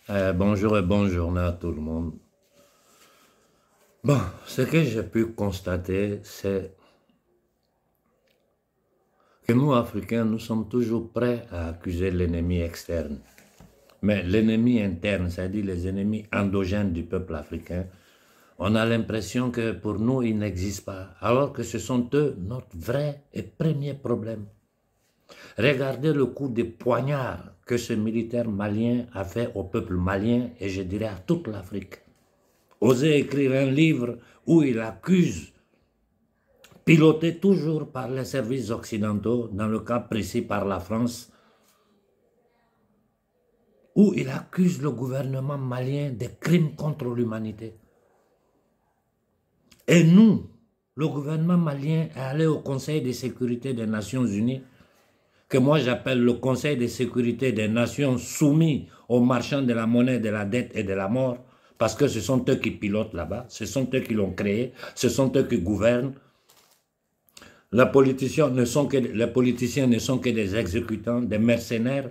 Bonjour et bonne journée à tout le monde. Bon, ce que j'ai pu constater, c'est que nous, Africains, nous sommes toujours prêts à accuser l'ennemi externe. Mais l'ennemi interne, c'est-à-dire les ennemis endogènes du peuple africain, on a l'impression que pour nous, ils n'existent pas, alors que ce sont eux notre vrai et premier problème. Regardez le coup de poignard que ce militaire malien a fait au peuple malien et je dirais à toute l'Afrique. Oser écrire un livre où il accuse, piloté toujours par les services occidentaux, dans le cas précis par la France, où il accuse le gouvernement malien de crimes contre l'humanité. Et nous, le gouvernement malien est allé au Conseil de sécurité des Nations Unies, que moi j'appelle le Conseil de sécurité des Nations soumis aux marchands de la monnaie, de la dette et de la mort, parce que ce sont eux qui pilotent là-bas, ce sont eux qui l'ont créé, ce sont eux qui gouvernent. Les politiciens ne sont que des exécutants, des mercenaires.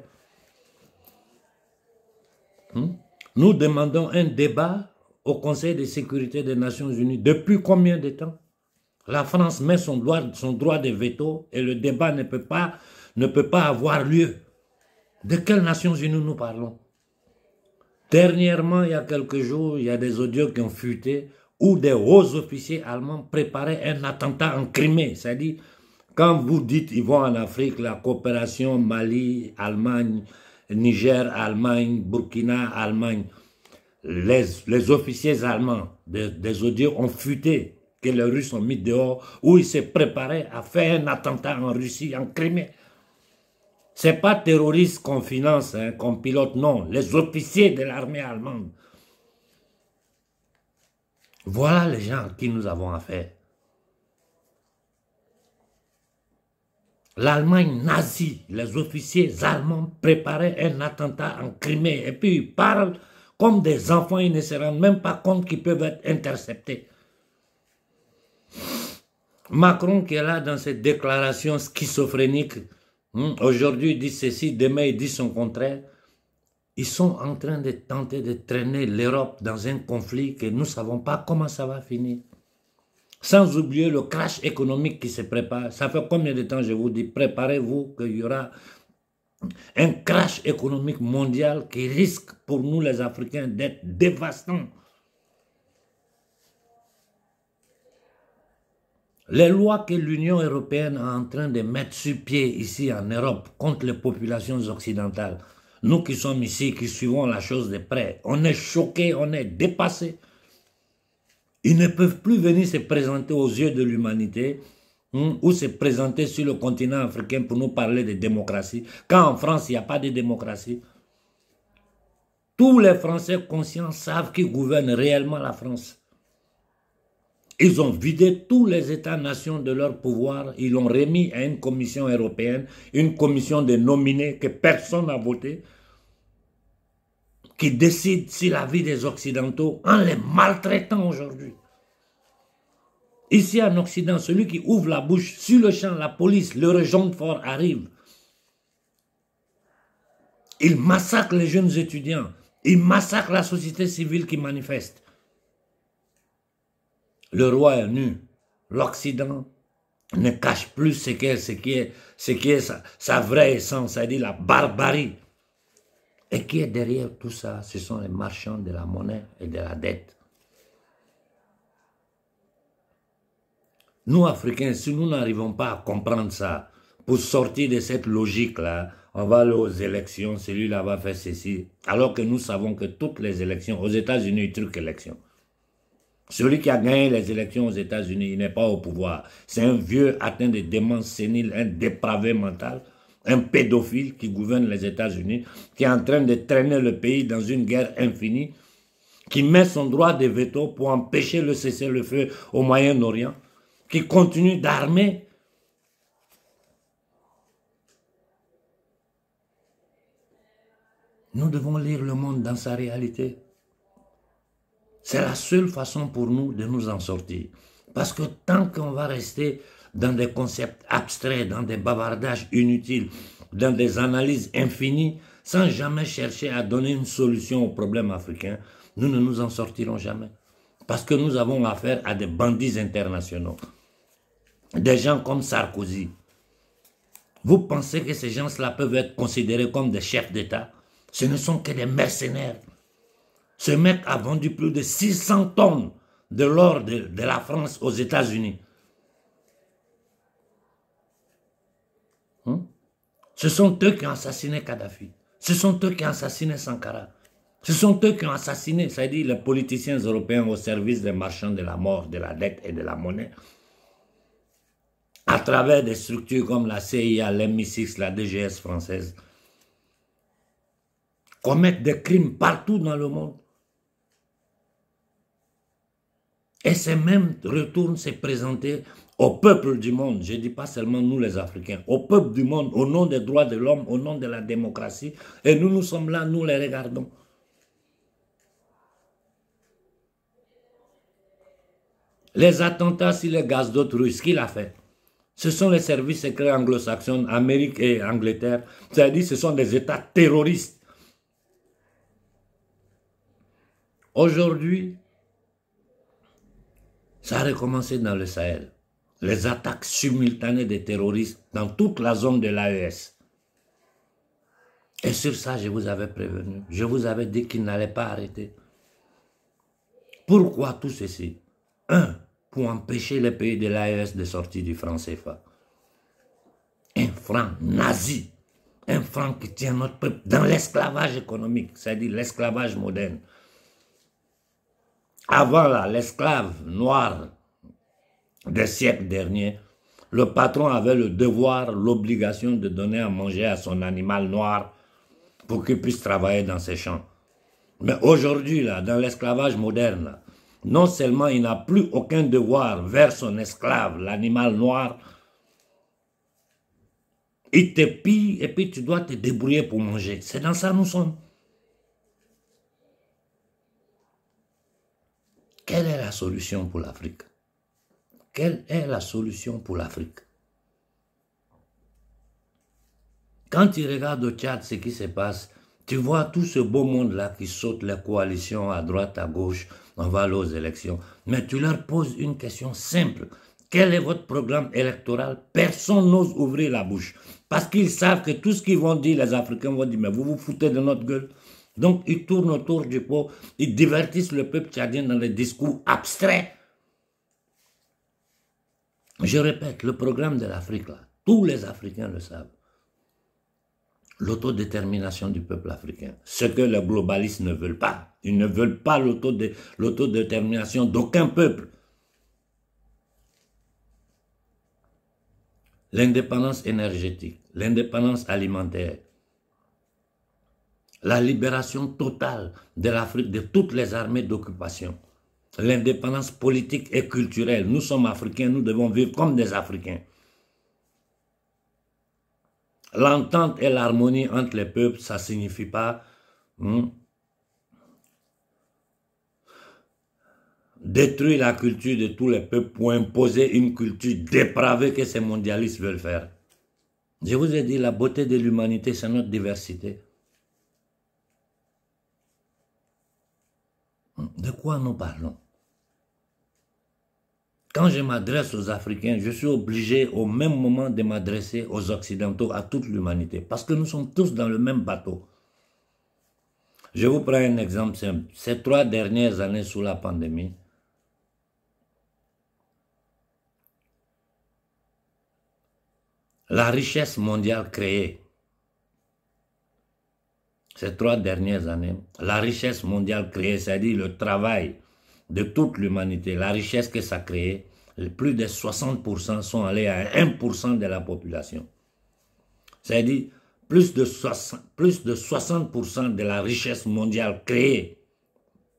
Nous demandons un débat au Conseil de sécurité des Nations Unies. Depuis combien de temps? La France met son droit de veto et le débat ne peut pas avoir lieu. De quelles Nations Unies nous parlons? Dernièrement, il y a quelques jours, il y a des audios qui ont fuité où des hauts officiers allemands préparaient un attentat en Crimée. C'est-à-dire, quand vous dites ils vont en Afrique, la coopération Mali, Allemagne, Niger, Allemagne, Burkina, Allemagne, les officiers allemands des audios ont fuité, que les Russes ont mis dehors, où ils se préparaient à faire un attentat en Russie, en Crimée. Ce n'est pas terroristes qu'on finance, qu'on pilote, non. Les officiers de l'armée allemande. Voilà les gens à qui nous avons affaire. L'Allemagne nazie, les officiers allemands préparaient un attentat en Crimée. Et puis ils parlent comme des enfants, ils ne se rendent même pas compte qu'ils peuvent être interceptés. Macron qui est là dans cette déclaration schizophrénique, aujourd'hui il dit ceci, demain il dit son contraire. Ils sont en train de tenter de traîner l'Europe dans un conflit que nous ne savons pas comment ça va finir. Sans oublier le crash économique qui se prépare. Ça fait combien de temps je vous dis, préparez-vous qu'il y aura un crash économique mondial qui risque pour nous les Africains d'être dévastant. Les lois que l'Union européenne est en train de mettre sur pied ici en Europe contre les populations occidentales, nous qui sommes ici, qui suivons la chose de près, on est choqués, on est dépassés. Ils ne peuvent plus venir se présenter aux yeux de l'humanité ou se présenter sur le continent africain pour nous parler de démocratie, quand en France, il n'y a pas de démocratie. Tous les Français conscients savent qui gouverne réellement la France. Ils ont vidé tous les États-nations de leur pouvoir, ils l'ont remis à une commission européenne, une commission de nominés que personne n'a voté, qui décide sur la vie des Occidentaux en les maltraitant aujourd'hui. Ici en Occident, celui qui ouvre la bouche, sur le champ, la police, le régent fort arrive. Il massacre les jeunes étudiants, il massacre la société civile qui manifeste. Le roi est nu. L'Occident ne cache plus ce qui est sa vraie essence, c'est-à-dire la barbarie. Et qui est derrière tout ça? Ce sont les marchands de la monnaie et de la dette. Nous, Africains, si nous n'arrivons pas à comprendre ça, pour sortir de cette logique-là, on va aller aux élections, celui-là va faire ceci, alors que nous savons que toutes les élections, aux États-Unis, il truc élection. Celui qui a gagné les élections aux États-Unis, il n'est pas au pouvoir. C'est un vieux atteint de démence sénile, un dépravé mental, un pédophile qui gouverne les États-Unis, qui est en train de traîner le pays dans une guerre infinie, qui met son droit de veto pour empêcher le cessez-le-feu au Moyen-Orient, qui continue d'armer. Nous devons lire le monde dans sa réalité. C'est la seule façon pour nous de nous en sortir. Parce que tant qu'on va rester dans des concepts abstraits, dans des bavardages inutiles, dans des analyses infinies, sans jamais chercher à donner une solution aux problèmes africains, nous ne nous en sortirons jamais. Parce que nous avons affaire à des bandits internationaux. Des gens comme Sarkozy. Vous pensez que ces gens-là peuvent être considérés comme des chefs d'État? Ce ne sont que des mercenaires. Ce mec a vendu plus de 600 tonnes de l'or de la France aux États-Unis. Ce sont eux qui ont assassiné Kadhafi. Ce sont eux qui ont assassiné Sankara. Ce sont eux qui ont assassiné, c'est-à-dire les politiciens européens au service des marchands de la mort, de la dette et de la monnaie. À travers des structures comme la CIA, l'MI6, la DGS française. Commettent des crimes partout dans le monde. Et ces mêmes retournent se présenter au peuple du monde. Je ne dis pas seulement nous les Africains, au peuple du monde, au nom des droits de l'homme, au nom de la démocratie. Et nous, nous sommes là, nous les regardons. Les attentats sur les gazoducs russes, qui l'a fait? Ce sont les services secrets anglo-saxons, Amérique et Angleterre. C'est-à-dire ce sont des États terroristes. Aujourd'hui, ça a recommencé dans le Sahel. Les attaques simultanées des terroristes dans toute la zone de l'AES. Et sur ça, je vous avais prévenu. Je vous avais dit qu'ils n'allaient pas arrêter. Pourquoi tout ceci? Pour empêcher les pays de l'AES de sortir du franc CFA. Un franc nazi. Un franc qui tient notre peuple dans l'esclavage économique, c'est-à-dire l'esclavage moderne. Avant là, l'esclave noir des siècles derniers, le patron avait le devoir, l'obligation de donner à manger à son animal noir pour qu'il puisse travailler dans ses champs. Mais aujourd'hui, là, dans l'esclavage moderne, là, non seulement il n'a plus aucun devoir vers son esclave, l'animal noir, il te pille et puis tu dois te débrouiller pour manger. C'est dans ça que nous sommes. Quelle est la solution pour l'Afrique? Quelle est la solution pour l'Afrique? Quand tu regardes au Tchad ce qui se passe, tu vois tout ce beau monde-là qui saute les coalitions à droite, à gauche, on va aller aux élections. Mais tu leur poses une question simple. Quel est votre programme électoral? Personne n'ose ouvrir la bouche. Parce qu'ils savent que tout ce qu'ils vont dire, les Africains vont dire, mais vous vous foutez de notre gueule. Donc ils tournent autour du pot, ils divertissent le peuple tchadien dans des discours abstraits. Je répète, le programme de l'Afrique, là, tous les Africains le savent. L'autodétermination du peuple africain. Ce que les globalistes ne veulent pas. Ils ne veulent pas l'autodétermination d'aucun peuple. L'indépendance énergétique, l'indépendance alimentaire, la libération totale de l'Afrique de toutes les armées d'occupation, l'indépendance politique et culturelle. Nous sommes Africains, nous devons vivre comme des Africains. L'entente et l'harmonie entre les peuples, ça ne signifie pas détruire la culture de tous les peuples pour imposer une culture dépravée que ces mondialistes veulent faire. Je vous ai dit, la beauté de l'humanité, c'est notre diversité. De quoi nous parlons? Quand je m'adresse aux Africains, je suis obligé au même moment de m'adresser aux Occidentaux, à toute l'humanité. Parce que nous sommes tous dans le même bateau. Je vous prends un exemple simple. Ces 3 dernières années sous la pandémie, la richesse mondiale créée, ces 3 dernières années, la richesse mondiale créée, c'est-à-dire le travail de toute l'humanité, la richesse que ça a créée, plus de 60% sont allés à 1% de la population. C'est-à-dire plus de 60% de la richesse mondiale créée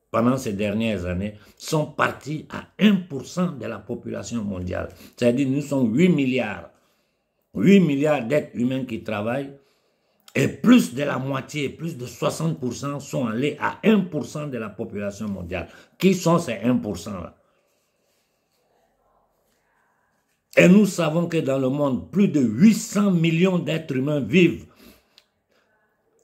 pendant ces dernières années sont partis à 1% de la population mondiale. C'est-à-dire nous sommes 8 milliards. 8 milliards d'êtres humains qui travaillent et plus de la moitié, plus de 60% sont allés à 1% de la population mondiale. Qui sont ces 1%-là? Et nous savons que dans le monde, plus de 800 millions d'êtres humains vivent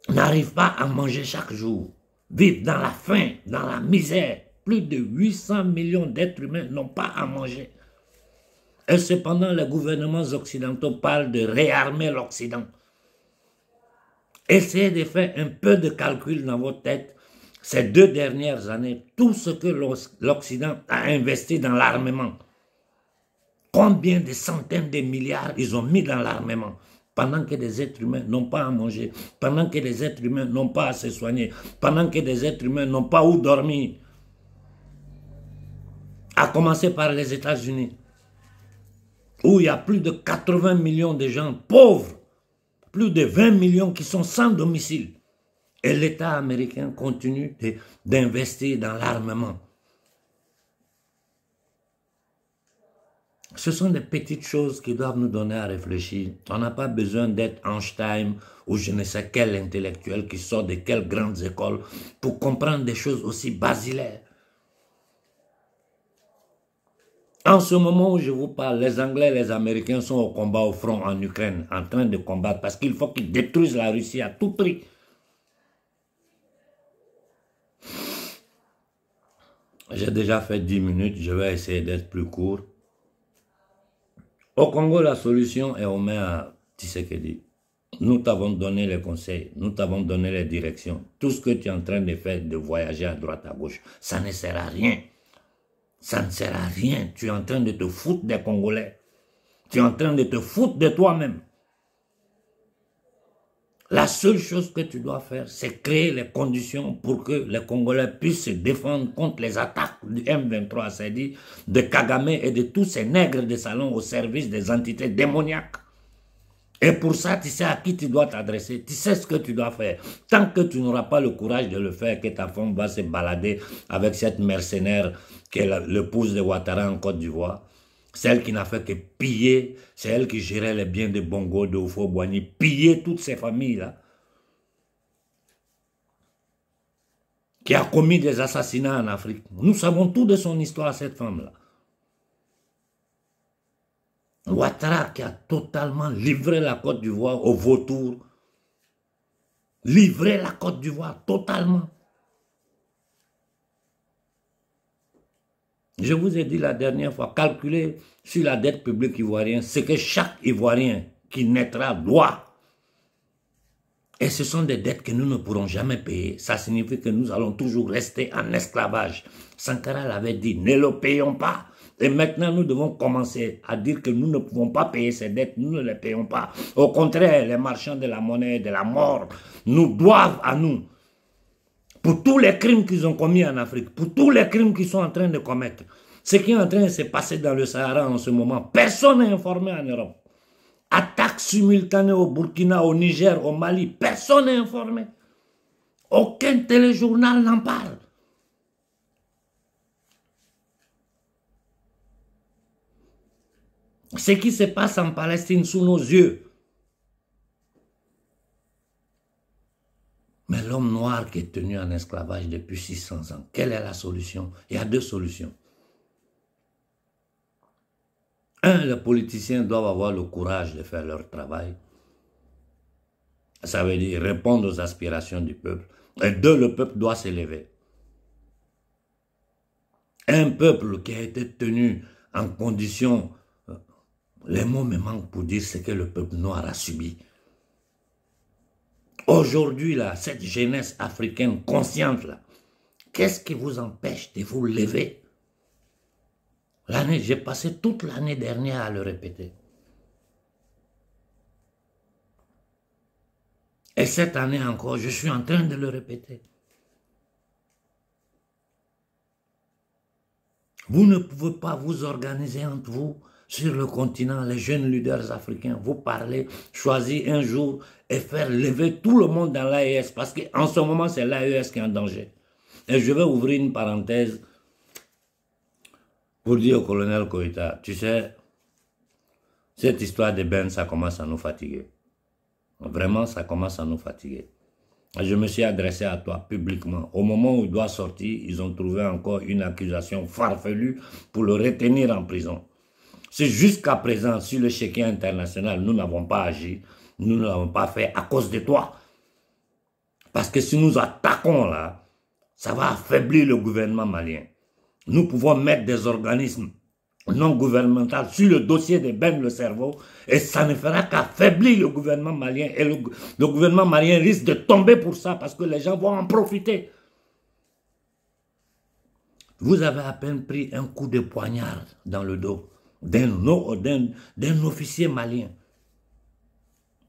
n'arrivent pas à manger chaque jour, vivent dans la faim, dans la misère. Plus de 800 millions d'êtres humains n'ont pas à manger. Et cependant, les gouvernements occidentaux parlent de réarmer l'Occident. Essayez de faire un peu de calcul dans votre tête. Ces 2 dernières années, tout ce que l'Occident a investi dans l'armement, combien de centaines de milliards ils ont mis dans l'armement, pendant que des êtres humains n'ont pas à manger, pendant que des êtres humains n'ont pas à se soigner, pendant que des êtres humains n'ont pas où dormir. À commencer par les États-Unis, où il y a plus de 80 millions de gens pauvres, plus de 20 millions qui sont sans domicile. Et l'État américain continue d'investir dans l'armement. Ce sont des petites choses qui doivent nous donner à réfléchir. On n'a pas besoin d'être Einstein ou je ne sais quel intellectuel qui sort de quelles grandes écoles pour comprendre des choses aussi basilaires. En ce moment où je vous parle, les Anglais et les Américains sont au combat au front en Ukraine, en train de combattre parce qu'il faut qu'ils détruisent la Russie à tout prix. J'ai déjà fait 10 minutes, je vais essayer d'être plus court. Au Congo, la solution est aux mains à Tshisekedi. Nous t'avons donné les conseils, nous t'avons donné les directions. Tout ce que tu es en train de faire, de voyager à droite, à gauche, ça ne sert à rien. Ça ne sert à rien. Tu es en train de te foutre des Congolais. Tu es en train de te foutre de toi-même. La seule chose que tu dois faire, c'est créer les conditions pour que les Congolais puissent se défendre contre les attaques du M23, c'est-à-dire de Kagame et de tous ces nègres de salon au service des entités démoniaques. Et pour ça, tu sais à qui tu dois t'adresser, tu sais ce que tu dois faire. Tant que tu n'auras pas le courage de le faire, que ta femme va se balader avec cette mercenaire qui est l'épouse de Ouattara en Côte d'Ivoire, celle qui n'a fait que piller, c'est elle qui gérait les biens de Bongo, de Oufo-Boigny, piller toutes ces familles-là, qui a commis des assassinats en Afrique. Nous savons tout de son histoire, cette femme-là. Ouattara qui a totalement livré la Côte d'Ivoire aux vautours. Livré la Côte d'Ivoire totalement. Je vous ai dit la dernière fois, calculez sur la dette publique ivoirienne ce que chaque Ivoirien qui naîtra doit. Et ce sont des dettes que nous ne pourrons jamais payer. Ça signifie que nous allons toujours rester en esclavage. Sankara l'avait dit, ne le payons pas. Et maintenant, nous devons commencer à dire que nous ne pouvons pas payer ces dettes, nous ne les payons pas. Au contraire, les marchands de la monnaie, de la mort, nous doivent à nous. Pour tous les crimes qu'ils ont commis en Afrique, pour tous les crimes qu'ils sont en train de commettre. Ce qui est en train de se passer dans le Sahara en ce moment, personne n'est informé en Europe. Attaques simultanées au Burkina, au Niger, au Mali, personne n'est informé. Aucun téléjournal n'en parle. Ce qui se passe en Palestine sous nos yeux. Mais l'homme noir qui est tenu en esclavage depuis 600 ans, quelle est la solution? Il y a 2 solutions. Un, les politiciens doivent avoir le courage de faire leur travail. Ça veut dire répondre aux aspirations du peuple. Et 2, le peuple doit s'élever. Un peuple qui a été tenu en condition... Les mots me manquent pour dire ce que le peuple noir a subi. Aujourd'hui, là, cette jeunesse africaine consciente, là, qu'est-ce qui vous empêche de vous lever? J'ai passé toute l'année dernière à le répéter. Et cette année encore, je suis en train de le répéter. Vous ne pouvez pas vous organiser entre vous sur le continent, les jeunes leaders africains, vous parler, choisir un jour et faire lever tout le monde dans l'AES parce qu'en ce moment, c'est l'AES qui est en danger. Et je vais ouvrir une parenthèse pour dire au colonel Koïta, tu sais, cette histoire de Ben, ça commence à nous fatiguer. Vraiment, ça commence à nous fatiguer. Je me suis adressé à toi publiquement. Au moment où il doit sortir, ils ont trouvé encore une accusation farfelue pour le retenir en prison. C'est jusqu'à présent, sur le chéquier international, nous n'avons pas agi, nous ne l'avons pas fait à cause de toi. Parce que si nous attaquons là, ça va affaiblir le gouvernement malien. Nous pouvons mettre des organismes non gouvernementaux sur le dossier de Ben le cerveau et ça ne fera qu'affaiblir le gouvernement malien. Et le gouvernement malien risque de tomber pour ça parce que les gens vont en profiter. Vous avez à peine pris un coup de poignard dans le dos d'un officier malien.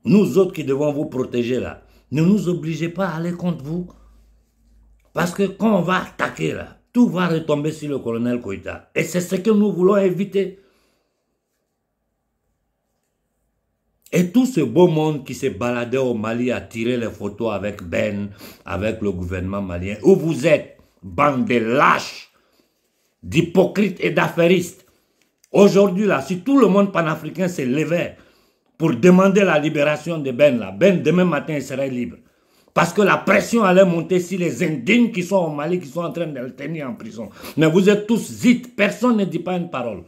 Nous autres qui devons vous protéger là, ne nous obligez pas à aller contre vous. Parce que quand on va attaquer là, tout va retomber sur le colonel Koïta. Et c'est ce que nous voulons éviter. Et tout ce beau monde qui s'est baladé au Mali a tiré les photos avec Ben, avec le gouvernement malien, où vous êtes, bande de lâches, d'hypocrites et d'affairistes. Aujourd'hui là, si tout le monde panafricain s'est levé pour demander la libération de Ben là, Ben demain matin il serait libre. Parce que la pression allait monter sur les indignes qui sont au Mali, qui sont en train de le tenir en prison. Mais vous êtes tous zit, personne ne dit pas une parole.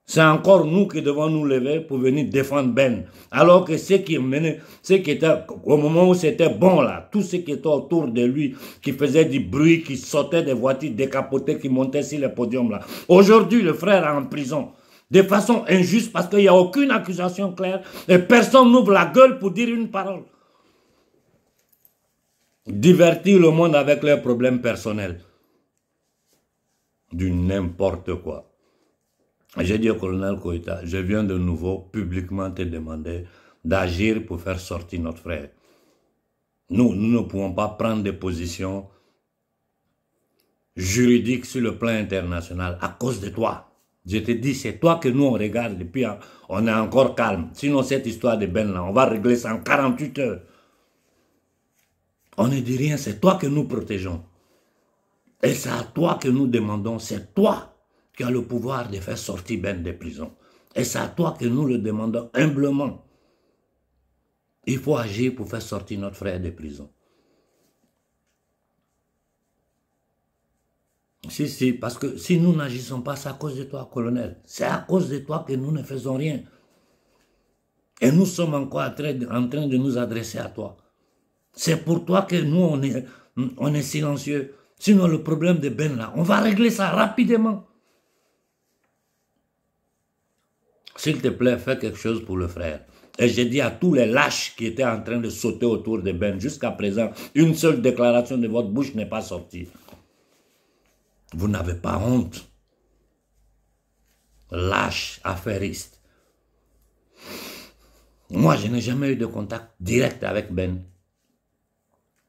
C'est encore nous qui devons nous lever pour venir défendre Ben. Alors que ceux qui étaient, au moment où c'était bon là, tous ceux qui étaient autour de lui, qui faisaient du bruit, qui sautaient des voitures décapotées, qui montaient sur le podium là. Aujourd'hui, le frère est en prison. De façon injuste parce qu'il n'y a aucune accusation claire et personne n'ouvre la gueule pour dire une parole. Divertir le monde avec leurs problèmes personnels. Du n'importe quoi. J'ai dit au colonel Koïta, je viens de nouveau publiquement te demander d'agir pour faire sortir notre frère. Nous ne pouvons pas prendre des positions juridiques sur le plan international à cause de toi. Je te dis, c'est toi que nous on regarde et puis on est encore calme. Sinon cette histoire de Ben là, on va régler ça en 48 heures. On ne dit rien, c'est toi que nous protégeons. Et c'est à toi que nous demandons, c'est toi qui as le pouvoir de faire sortir Ben des prisons. Et c'est à toi que nous le demandons humblement. Il faut agir pour faire sortir notre frère des prisons. Si, parce que si nous n'agissons pas, c'est à cause de toi, colonel. C'est à cause de toi que nous ne faisons rien. Et nous sommes encore en train de nous adresser à toi. C'est pour toi que nous, on est silencieux. Sinon, le problème de Ben, là, on va régler ça rapidement. S'il te plaît, fais quelque chose pour le frère. Et j'ai dit à tous les lâches qui étaient en train de sauter autour de Ben, jusqu'à présent, une seule déclaration de votre bouche n'est pas sortie. Vous n'avez pas honte. Lâche, affairiste. Moi, je n'ai jamais eu de contact direct avec Ben.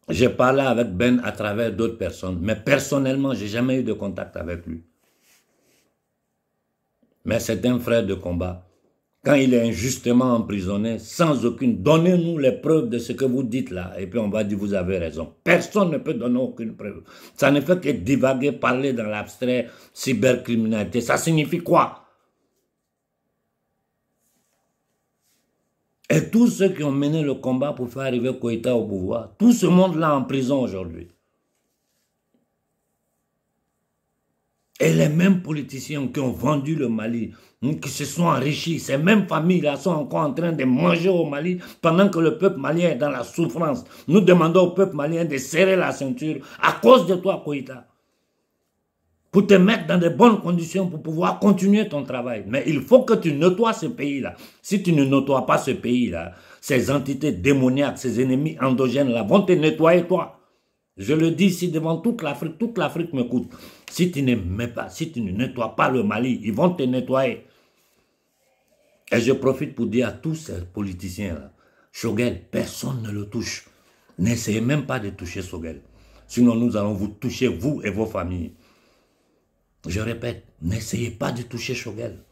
J'ai parlé avec Ben à travers d'autres personnes, mais personnellement, je n'ai jamais eu de contact avec lui. Mais c'est un frère de combat. Quand il est injustement emprisonné, sans aucune... Donnez-nous les preuves de ce que vous dites là, et puis on va dire vous avez raison. Personne ne peut donner aucune preuve. Ça ne fait que divaguer, parler dans l'abstrait, cybercriminalité. Ça signifie quoi? Et tous ceux qui ont mené le combat pour faire arriver Koïta au pouvoir, tout ce monde-là en prison aujourd'hui. Et les mêmes politiciens qui ont vendu le Mali, qui se sont enrichis, ces mêmes familles-là sont encore en train de manger au Mali pendant que le peuple malien est dans la souffrance. Nous demandons au peuple malien de serrer la ceinture à cause de toi, Koïta. Pour te mettre dans de bonnes conditions pour pouvoir continuer ton travail. Mais il faut que tu nettoies ce pays-là. Si tu ne nettoies pas ce pays-là, ces entités démoniaques, ces ennemis endogènes-là vont te nettoyer toi. Je le dis ici devant toute l'Afrique m'écoute. Si tu ne mets pas, si tu ne nettoies pas le Mali, ils vont te nettoyer. Et je profite pour dire à tous ces politiciens-là, Choguel, personne ne le touche. N'essayez même pas de toucher Choguel. Sinon nous allons vous toucher, vous et vos familles. Je répète, n'essayez pas de toucher Choguel.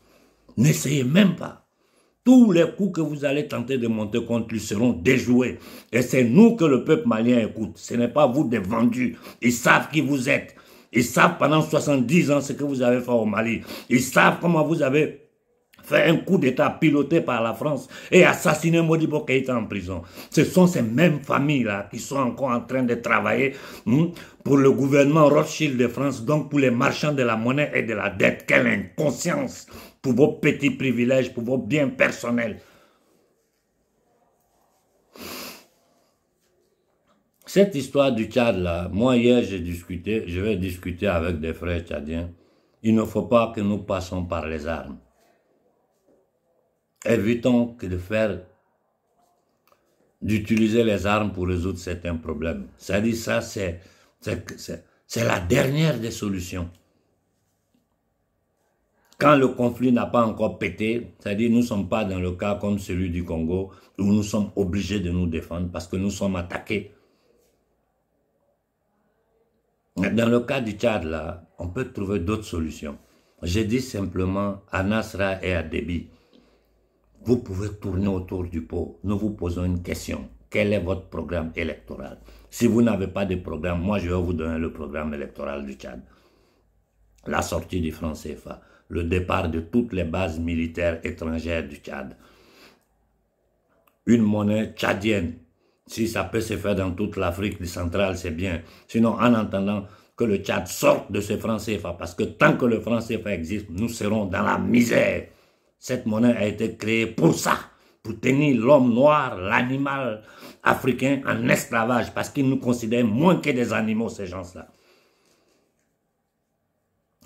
N'essayez même pas. Tous les coups que vous allez tenter de monter contre lui seront déjoués. Et c'est nous que le peuple malien écoute. Ce n'est pas vous des vendus. Ils savent qui vous êtes. Ils savent pendant 70 ans ce que vous avez fait au Mali. Ils savent comment vous avez fait un coup d'État piloté par la France et assassiné Modibo Keïta en prison. Ce sont ces mêmes familles-là qui sont encore en train de travailler pour le gouvernement Rothschild de France, donc pour les marchands de la monnaie et de la dette. Quelle inconscience pour vos petits privilèges, pour vos biens personnels. cette histoire du Tchad là, moi hier j'ai discuté, je vais discuter avec des frères tchadiens. Il ne faut pas que nous passions par les armes. Évitons que de faire, d'utiliser les armes pour résoudre certains problèmes. C'est-à-dire ça, c'est la dernière des solutions. Quand le conflit n'a pas encore pété, c'est-à-dire nous ne sommes pas dans le cas comme celui du Congo, où nous sommes obligés de nous défendre parce que nous sommes attaqués. Dans le cas du Tchad, là, on peut trouver d'autres solutions. J'ai dit simplement à Nasra et à Déby, vous pouvez tourner autour du pot. Nous vous posons une question. Quel est votre programme électoral? Si vous n'avez pas de programme, moi je vais vous donner le programme électoral du Tchad. La sortie du franc CFA, le départ de toutes les bases militaires étrangères du Tchad. Une monnaie tchadienne. Si ça peut se faire dans toute l'Afrique centrale, c'est bien. Sinon, en attendant que le Tchad sorte de ce franc CFA, parce que tant que le franc CFA existe, nous serons dans la misère. Cette monnaie a été créée pour ça, pour tenir l'homme noir, l'animal africain en esclavage, parce qu'ils nous considèrent moins que des animaux, ces gens-là.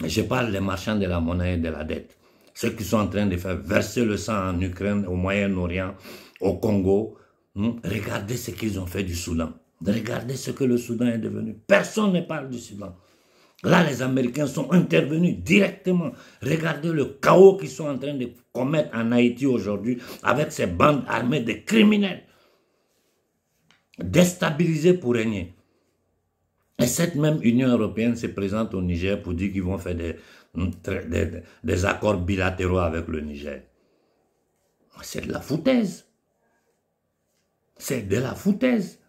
Je parle des marchands de la monnaie et de la dette. Ceux qui sont en train de faire verser le sang en Ukraine, au Moyen-Orient, au Congo. Regardez ce qu'ils ont fait du Soudan. Regardez ce que le Soudan est devenu. Personne ne parle du Soudan. Là, les Américains sont intervenus directement. Regardez le chaos qu'ils sont en train de commettre en Haïti aujourd'hui avec ces bandes armées de criminels. Déstabilisés pour régner. Et cette même Union européenne se présente au Niger pour dire qu'ils vont faire des accords bilatéraux avec le Niger. C'est de la foutaise. C'est de la foutaise.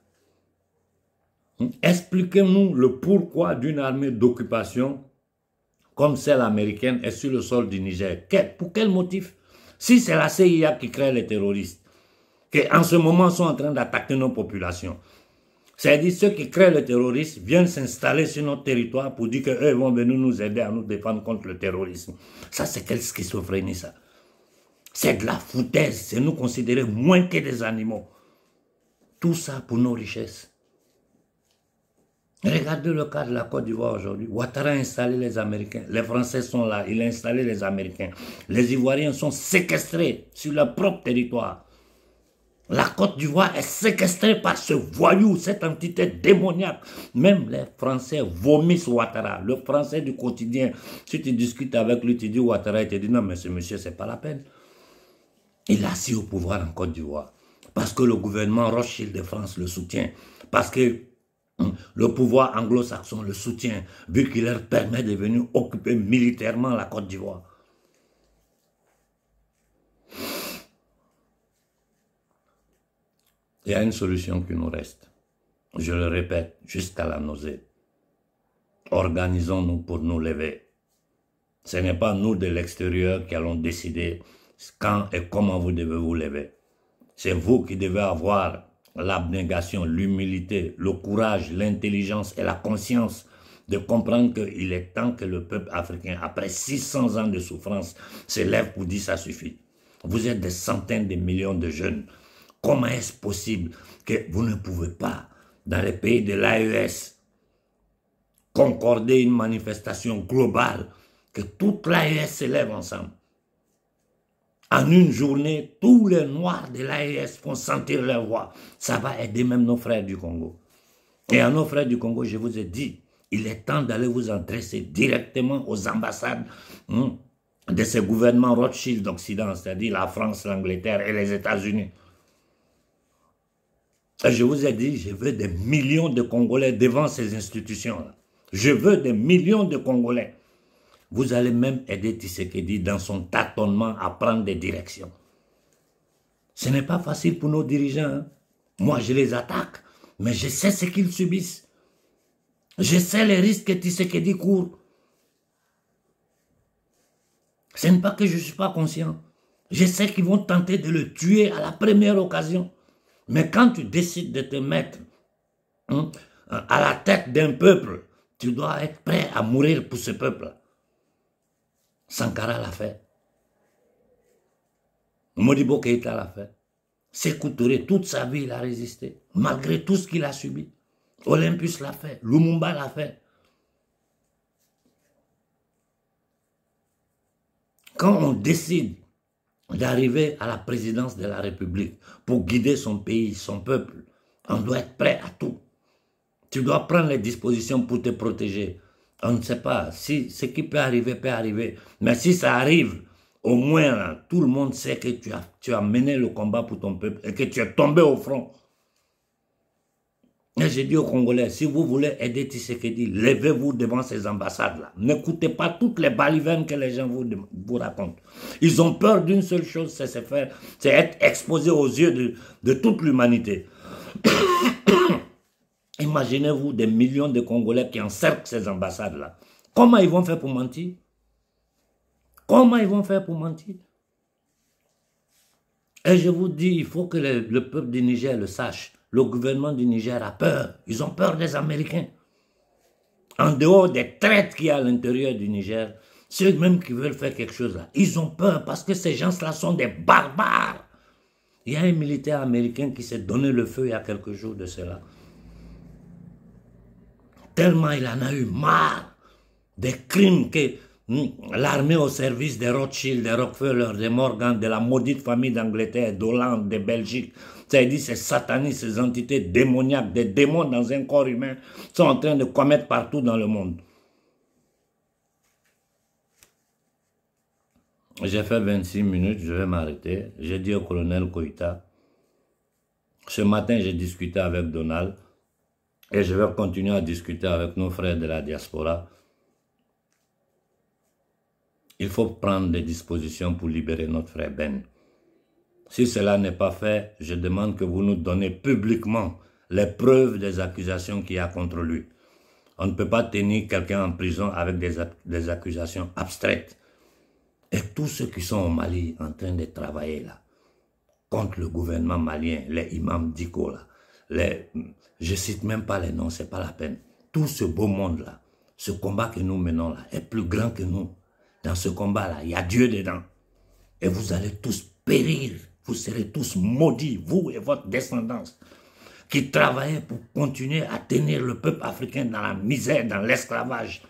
Expliquez-nous le pourquoi d'une armée d'occupation comme celle américaine est sur le sol du Niger. Pour quel motif? Si c'est la CIA qui crée les terroristes, qui en ce moment sont en train d'attaquer nos populations, c'est-à-dire ceux qui créent le terrorisme viennent s'installer sur notre territoire pour dire qu'eux vont venir nous aider à nous défendre contre le terrorisme. Ça, c'est quelle schizophrénie, ça? C'est de la foutaise. C'est nous considérer moins que des animaux. Tout ça pour nos richesses. Regardez le cas de la Côte d'Ivoire aujourd'hui. Ouattara a installé les Américains. Les Français sont là. Il a installé les Américains. Les Ivoiriens sont séquestrés sur leur propre territoire. La Côte d'Ivoire est séquestrée par ce voyou, cette entité démoniaque. Même les Français vomissent Ouattara. Le Français du quotidien, si tu discutes avec lui, tu dis Ouattara, il te dit non, mais ce monsieur, c'est pas la peine. Il est assis au pouvoir en Côte d'Ivoire. Parce que le gouvernement Rothschild de France le soutient. Parce que le pouvoir anglo-saxon le soutient, vu qu'il leur permet de venir occuper militairement la Côte d'Ivoire. Il y a une solution qui nous reste. Je le répète, jusqu'à la nausée. Organisons-nous pour nous lever. Ce n'est pas nous de l'extérieur qui allons décider quand et comment vous devez vous lever. C'est vous qui devez avoir l'abnégation, l'humilité, le courage, l'intelligence et la conscience de comprendre qu'il est temps que le peuple africain, après 600 ans de souffrance, se lève pour dire ça suffit. Vous êtes des centaines de millions de jeunes. Comment est-ce possible que vous ne pouvez pas, dans les pays de l'AES, concorder une manifestation globale, que toute l'AES se lève ensemble? En une journée, tous les Noirs de l'AES font sentir leur voix. Ça va aider même nos frères du Congo. Et à nos frères du Congo, je vous ai dit, il est temps d'aller vous adresser directement aux ambassades de ces gouvernements Rothschild d'Occident, c'est-à-dire la France, l'Angleterre et les États-Unis. Je vous ai dit, je veux des millions de Congolais devant ces institutions-là. Je veux des millions de Congolais. Vous allez même aider Tshisekedi dans son tâtonnement à prendre des directions. Ce n'est pas facile pour nos dirigeants. Hein. Moi, je les attaque, mais je sais ce qu'ils subissent. Je sais les risques que Tshisekedi court. Ce n'est pas que je ne suis pas conscient. Je sais qu'ils vont tenter de le tuer à la première occasion. Mais quand tu décides de te mettre à la tête d'un peuple, tu dois être prêt à mourir pour ce peuple. Sankara l'a fait. Modibo Keïta l'a fait. Sékou Touré, toute sa vie, il a résisté, malgré tout ce qu'il a subi. Olympus l'a fait, Lumumba l'a fait. Quand on décide d'arriver à la présidence de la République pour guider son pays, son peuple, on doit être prêt à tout. Tu dois prendre les dispositions pour te protéger. On ne sait pas. Si ce qui peut arriver. Mais si ça arrive, au moins, là, tout le monde sait que tu as mené le combat pour ton peuple et que tu es tombé au front. Et j'ai dit aux Congolais, si vous voulez aider Tshisekedi, levez-vous devant ces ambassades-là. N'écoutez pas toutes les balivernes que les gens vous racontent. Ils ont peur d'une seule chose, c'est être exposé aux yeux de toute l'humanité. Imaginez-vous des millions de Congolais qui encerclent ces ambassades-là. Comment ils vont faire pour mentir? Comment ils vont faire pour mentir? Et je vous dis, il faut que le peuple du Niger le sache. Le gouvernement du Niger a peur. Ils ont peur des Américains. En dehors des traites qu'il y a à l'intérieur du Niger, ceux même qui veulent faire quelque chose là, ils ont peur parce que ces gens-là sont des barbares. Il y a un militaire américain qui s'est donné le feu il y a quelques jours de cela. Tellement il en a eu marre des crimes que l'armée au service des Rothschild, des Rockefeller, des Morgan, de la maudite famille d'Angleterre, d'Hollande, de Belgique, c'est-à-dire ces satanistes, ces entités démoniaques, des démons dans un corps humain, sont en train de commettre partout dans le monde. J'ai fait 26 minutes, je vais m'arrêter. J'ai dit au colonel Koïta, ce matin j'ai discuté avec Donald, et je vais continuer à discuter avec nos frères de la diaspora. Il faut prendre des dispositions pour libérer notre frère Ben. Si cela n'est pas fait, je demande que vous nous donnez publiquement les preuves des accusations qu'il y a contre lui. On ne peut pas tenir quelqu'un en prison avec des accusations abstraites. Et tous ceux qui sont au Mali en train de travailler là, contre le gouvernement malien, les imams d'Iko là, je cite même pas les noms, c'est pas la peine. Tout ce beau monde-là, ce combat que nous menons là, est plus grand que nous. Dans ce combat-là, il y a Dieu dedans. Et vous allez tous périr. Vous serez tous maudits, vous et votre descendance, qui travaillez pour continuer à tenir le peuple africain dans la misère, dans l'esclavage.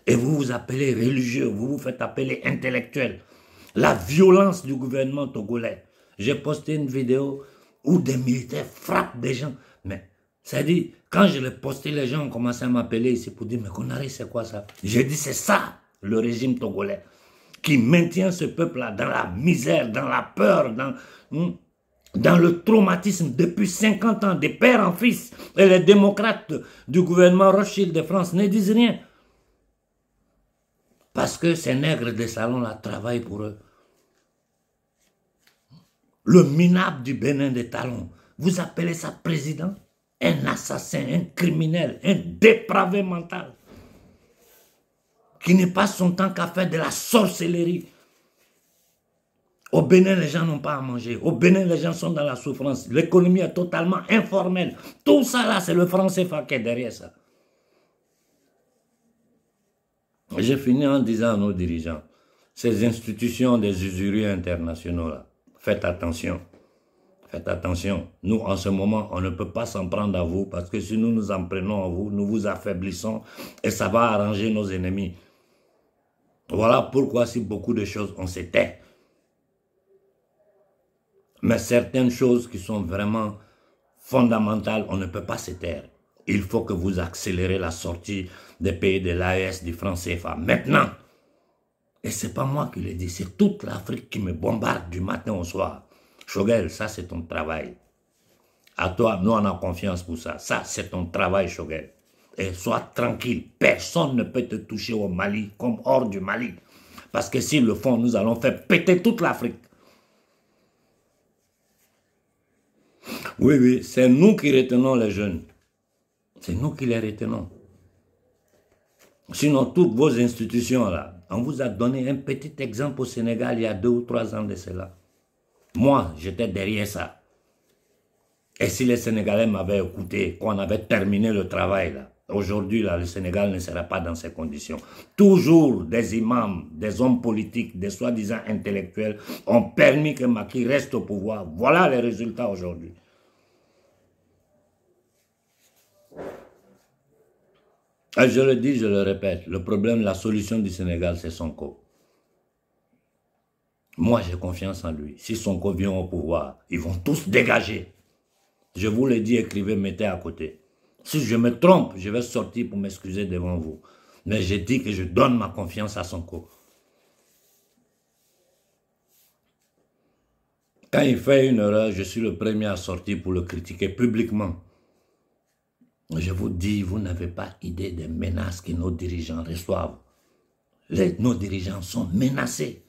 Et vous vous appelez religieux, vous vous faites appeler intellectuel. La violence du gouvernement togolais. J'ai posté une vidéo où des militaires frappent des gens. Mais, c'est-à-dire, quand je l'ai posté, les gens ont commencé à m'appeler ici pour dire, mais Konaré, c'est quoi ça? J'ai dit, c'est ça, le régime togolais, qui maintient ce peuple-là dans la misère, dans la peur, dans le traumatisme depuis 50 ans, de père en fils. Et les démocrates du gouvernement Rothschild de France ne disent rien. Parce que ces nègres de salon-là travaillent pour eux. Le minable du Bénin de Talon, vous appelez ça président? Un assassin, un criminel, un dépravé mental, qui ne passe son temps qu'à faire de la sorcellerie. Au Bénin, les gens n'ont pas à manger. Au Bénin, les gens sont dans la souffrance. L'économie est totalement informelle. Tout ça là, c'est le franc CFA qui est derrière ça. J'ai fini en disant à nos dirigeants, ces institutions des usuriers internationaux là, faites attention. Faites attention. Nous, en ce moment, on ne peut pas s'en prendre à vous parce que si nous nous en prenons à vous, nous vous affaiblissons et ça va arranger nos ennemis. Voilà pourquoi si beaucoup de choses, on se tait. Mais certaines choses qui sont vraiment fondamentales, on ne peut pas se taire. Il faut que vous accélérez la sortie des pays de l'AES, du franc CFA. Maintenant, et ce n'est pas moi qui le dis, c'est toute l'Afrique qui me bombarde du matin au soir. Choguel, ça c'est ton travail. À toi, nous on a confiance pour ça. Ça c'est ton travail, Choguel. Et sois tranquille, personne ne peut te toucher au Mali comme hors du Mali. Parce que s'ils le font, nous allons faire péter toute l'Afrique. Oui, oui, c'est nous qui retenons les jeunes. C'est nous qui les retenons. Sinon, toutes vos institutions là, on vous a donné un petit exemple au Sénégal il y a 2 ou 3 ans de cela. Moi, j'étais derrière ça. Et si les Sénégalais m'avaient écouté, qu'on avait terminé le travail là, aujourd'hui, là, le Sénégal ne serait pas dans ces conditions. Toujours des imams, des hommes politiques, des soi-disant intellectuels ont permis que Macky reste au pouvoir. Voilà les résultats aujourd'hui. Et je le dis, je le répète, le problème, la solution du Sénégal, c'est Sonko. Moi, j'ai confiance en lui. Si Sonko vient au pouvoir, ils vont tous dégager. Je vous l'ai dit, écrivez, mettez à côté. Si je me trompe, je vais sortir pour m'excuser devant vous. Mais j'ai dit que je donne ma confiance à Sonko. Quand il fait une erreur, je suis le premier à sortir pour le critiquer publiquement. Je vous dis, vous n'avez pas idée des menaces que nos dirigeants reçoivent. Nos dirigeants sont menacés.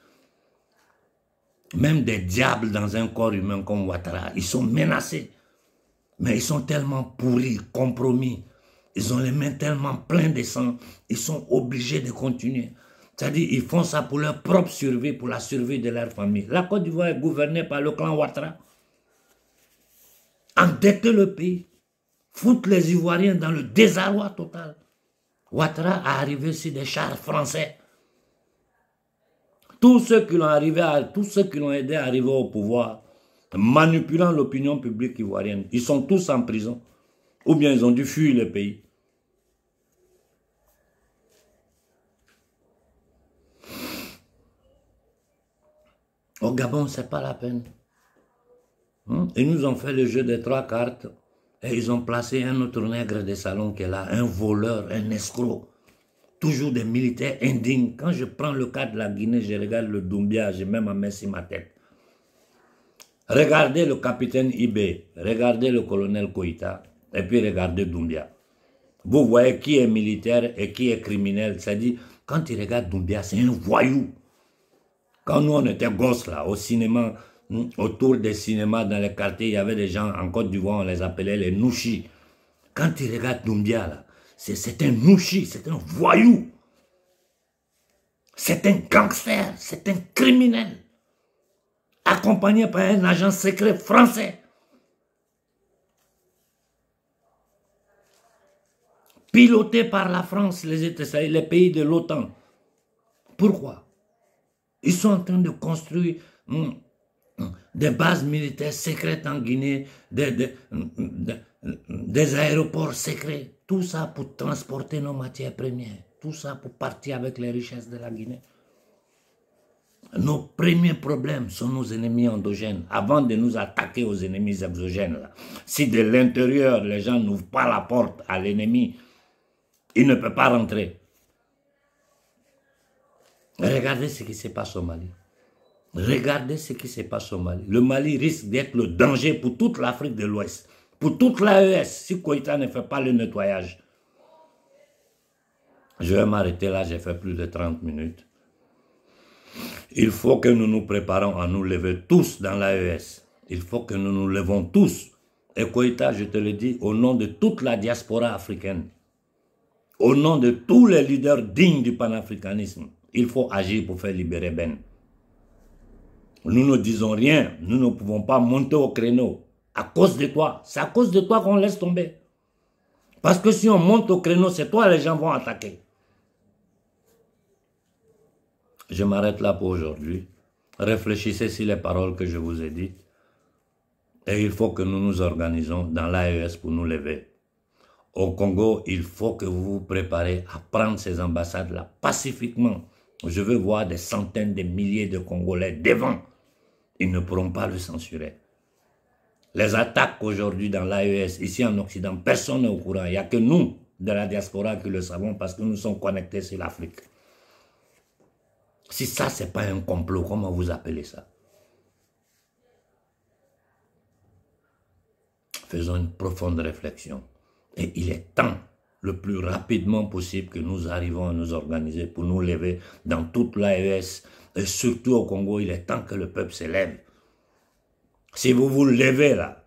Même des diables dans un corps humain comme Ouattara, ils sont menacés. Mais ils sont tellement pourris, compromis. Ils ont les mains tellement pleines de sang. Ils sont obligés de continuer. C'est-à-dire ils font ça pour leur propre survie, pour la survie de leur famille. La Côte d'Ivoire est gouvernée par le clan Ouattara. Endetter le pays. Foutre les Ivoiriens dans le désarroi total. Ouattara a arrivé sur des chars français. Tous ceux qui l'ont aidé à arriver au pouvoir, manipulant l'opinion publique ivoirienne, ils sont tous en prison. Ou bien ils ont dû fuir le pays. Au Gabon, ce n'est pas la peine. Ils nous ont fait le jeu des 3 cartes et ils ont placé un autre nègre de salon qui est là, un voleur, un escroc. Toujours des militaires indignes. Quand je prends le cas de la Guinée, je regarde le Doumbia, j'ai même ma main sur ma tête. Regardez le capitaine Ibé, regardez le colonel Koïta, et puis regardez Doumbia. Vous voyez qui est militaire et qui est criminel. C'est-à-dire, quand il regarde Doumbia, c'est un voyou. Quand nous, on était gosses, là, au cinéma, autour des cinémas, dans les quartiers, il y avait des gens, en Côte d'Ivoire, on les appelait les nouchis. Quand il regarde Doumbia, là, c'est un nouchi, c'est un voyou. C'est un gangster, c'est un criminel. Accompagné par un agent secret français. Piloté par la France, les pays de l'OTAN. Pourquoi? Ils sont en train de construire des bases militaires secrètes en Guinée, des aéroports secrets. Tout ça pour transporter nos matières premières. Tout ça pour partir avec les richesses de la Guinée. Nos premiers problèmes sont nos ennemis endogènes. Avant de nous attaquer aux ennemis exogènes, là. Si de l'intérieur, les gens n'ouvrent pas la porte à l'ennemi, il ne peut pas rentrer. Regardez ce qui se passe au Mali. Regardez ce qui se passe au Mali. Le Mali risque d'être le danger pour toute l'Afrique de l'Ouest. Pour toute l'AES, si Koïta ne fait pas le nettoyage. Je vais m'arrêter là, j'ai fait plus de 30 minutes. Il faut que nous nous préparons à nous lever tous dans l'AES. Il faut que nous nous levons tous. Et Koïta, je te le dis, au nom de toute la diaspora africaine, au nom de tous les leaders dignes du panafricanisme, il faut agir pour faire libérer Ben. Nous ne disons rien, nous ne pouvons pas monter au créneau. À cause de toi, c'est à cause de toi qu'on laisse tomber. Parce que si on monte au créneau, c'est toi les gens vont attaquer. Je m'arrête là pour aujourd'hui. Réfléchissez sur les paroles que je vous ai dites. Et il faut que nous nous organisons dans l'AES pour nous lever. Au Congo, il faut que vous vous préparez à prendre ces ambassades-là pacifiquement. Je veux voir des centaines de milliers de Congolais devant. Ils ne pourront pas le censurer. Les attaques aujourd'hui dans l'AES, ici en Occident, personne n'est au courant. Il n'y a que nous, de la diaspora, qui le savons parce que nous sommes connectés sur l'Afrique. Si ça, ce n'est pas un complot, comment vous appelez ça? Faisons une profonde réflexion. Et il est temps, le plus rapidement possible, que nous arrivons à nous organiser pour nous lever dans toute l'AES. Et surtout au Congo, il est temps que le peuple se lève. Si vous vous levez là,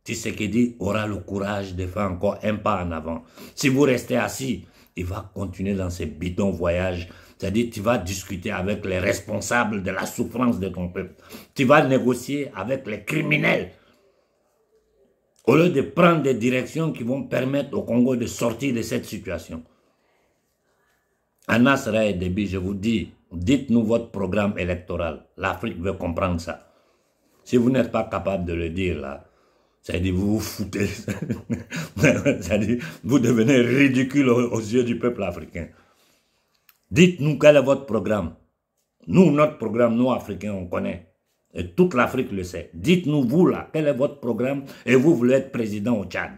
Tshisekedi aura le courage de faire encore un pas en avant. Si vous restez assis, il va continuer dans ses bidons voyages. C'est-à-dire, tu vas discuter avec les responsables de la souffrance de ton peuple. Tu vas négocier avec les criminels. Au lieu de prendre des directions qui vont permettre au Congo de sortir de cette situation. Anas Rae Déby, je vous dis, dites-nous votre programme électoral. L'Afrique veut comprendre ça. Si vous n'êtes pas capable de le dire là, C'est-à-dire, vous vous foutez. C'est-à-dire, vous devenez ridicule aux yeux du peuple africain. Dites-nous quel est votre programme. Nous, notre programme, nous, Africains, on connaît. Et toute l'Afrique le sait. Dites-nous, vous, là, quel est votre programme et vous voulez être président au Tchad.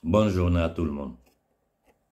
Bonne journée à tout le monde.